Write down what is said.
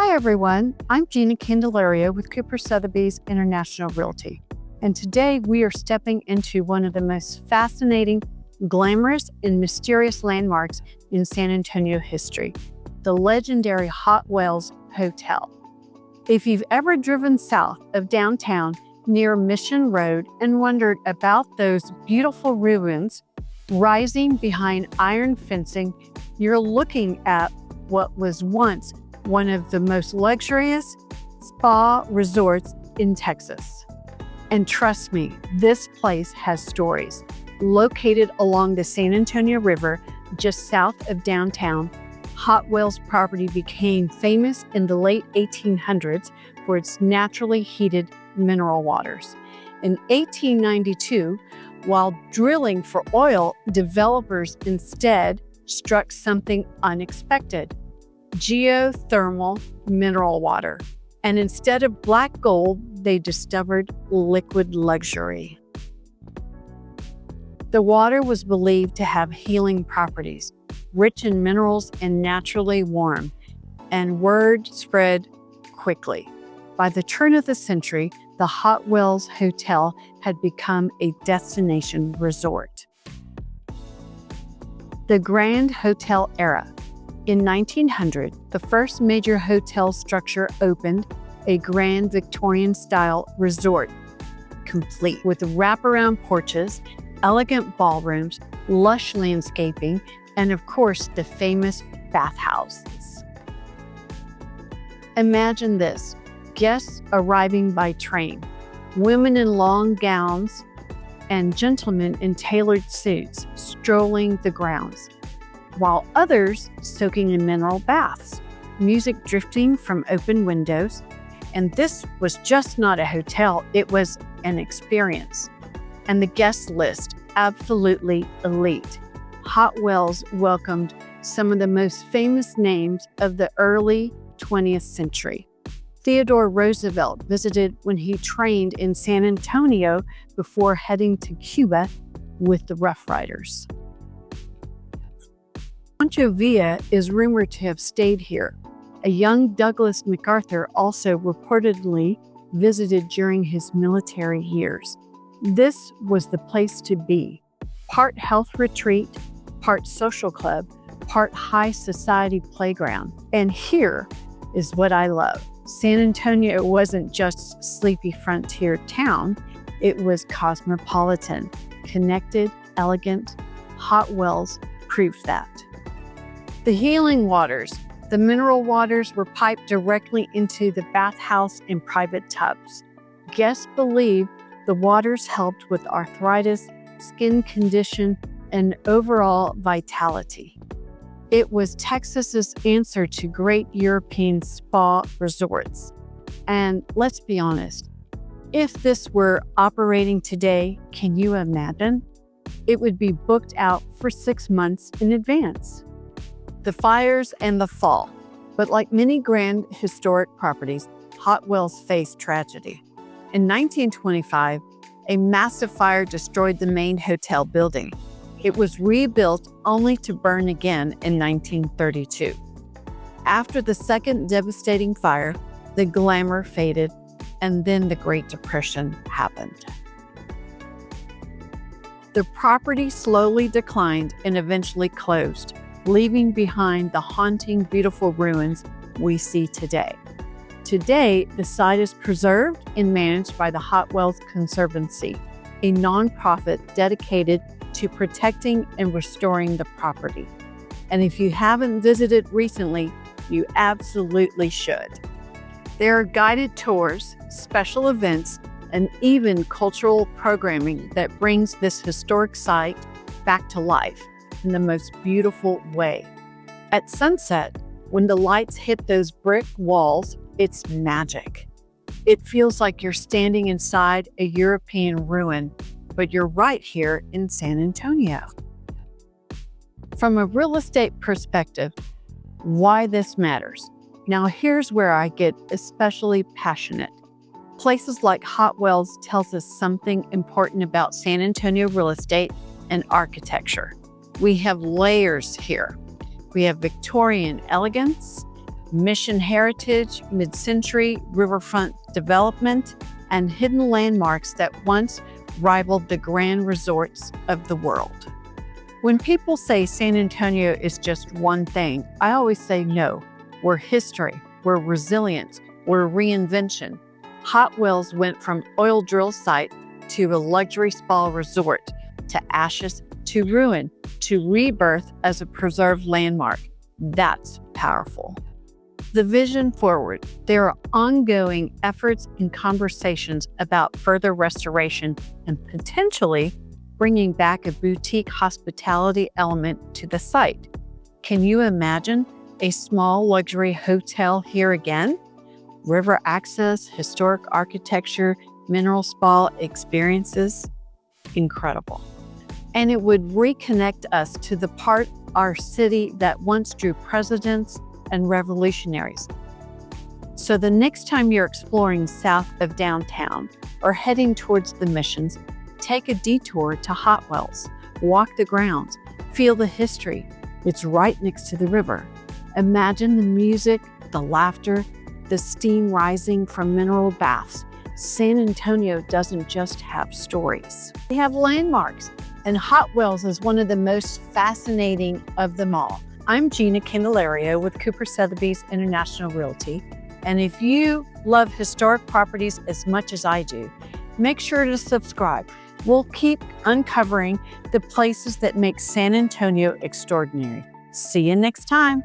Hi everyone, I'm Gina Candelario with Kuper Sotheby's International Realty. And today we are stepping into one of the most fascinating, glamorous, and mysterious landmarks in San Antonio history, the legendary Hot Wells Hotel. If you've ever driven south of downtown near Mission Road and wondered about those beautiful ruins rising behind iron fencing, you're looking at what was once one of the most luxurious spa resorts in Texas. And trust me, this place has stories. Located along the San Antonio River, just south of downtown, Hot Wells property became famous in the late 1800s for its naturally heated mineral waters. In 1892, while drilling for oil, developers instead struck something unexpected: geothermal mineral water. And instead of black gold, they discovered liquid luxury. The water was believed to have healing properties, rich in minerals and naturally warm, and word spread quickly. By the turn of the century, the Hot Wells Hotel had become a destination resort. The Grand Hotel Era. In 1900, the first major hotel structure opened, a grand Victorian-style resort, complete with wraparound porches, elegant ballrooms, lush landscaping, and of course, the famous bathhouses. Imagine this: guests arriving by train, women in long gowns, and gentlemen in tailored suits strolling the grounds, while others soaking in mineral baths, music drifting from open windows. And this was just not a hotel, it was an experience. And the guest list, absolutely elite. Hot Wells welcomed some of the most famous names of the early 20th century. Theodore Roosevelt visited when he trained in San Antonio before heading to Cuba with the Rough Riders. Pancho Villa is rumored to have stayed here. A young Douglas MacArthur also reportedly visited during his military years. This was the place to be. Part health retreat, part social club, part high society playground. And here is what I love. San Antonio wasn't just sleepy frontier town, it was cosmopolitan, connected, elegant. Hot Wells proved that. The healing waters. The mineral waters were piped directly into the bathhouse in private tubs. Guests believe the waters helped with arthritis, skin condition, and overall vitality. It was Texas's answer to great European spa resorts. And let's be honest, if this were operating today, can you imagine? It would be booked out for 6 months in advance. The fires and the fall. But like many grand historic properties, Hot Wells faced tragedy. In 1925, a massive fire destroyed the main hotel building. It was rebuilt only to burn again in 1932. After the second devastating fire, the glamour faded, and then the Great Depression happened. The property slowly declined and eventually closed, leaving behind the haunting, beautiful ruins we see today. Today, the site is preserved and managed by the Hot Wells Conservancy, a nonprofit dedicated to protecting and restoring the property. And if you haven't visited recently, you absolutely should. There are guided tours, special events, and even cultural programming that brings this historic site back to life in the most beautiful way. At sunset, when the lights hit those brick walls, it's magic. It feels like you're standing inside a European ruin, but you're right here in San Antonio. From a real estate perspective, why this matters. Now here's where I get especially passionate. Places like Hot Wells tells us something important about San Antonio real estate and architecture. We have layers here. We have Victorian elegance, Mission heritage, mid-century riverfront development, and hidden landmarks that once rivaled the grand resorts of the world. When people say San Antonio is just one thing, I always say no. We're history, we're resilience, we're reinvention. Hot Wells went from oil drill site to a luxury spa resort, to ashes, to ruin, to rebirth as a preserved landmark. That's powerful. The vision forward. There are ongoing efforts and conversations about further restoration and potentially bringing back a boutique hospitality element to the site. Can you imagine a small luxury hotel here again? River access, historic architecture, mineral spa experiences. Incredible. And it would reconnect us to the part of our city that once drew presidents and revolutionaries. So the next time you're exploring south of downtown or heading towards the Missions, take a detour to Hot Wells, walk the grounds, feel the history. It's right next to the river. Imagine the music, the laughter, the steam rising from mineral baths. San Antonio doesn't just have stories. We have landmarks, and Hot Wells is one of the most fascinating of them all. I'm Gina Candelario with Kuper Sotheby's International Realty, and if you love historic properties as much as I do, make sure to subscribe. We'll keep uncovering the places that make San Antonio extraordinary. See you next time.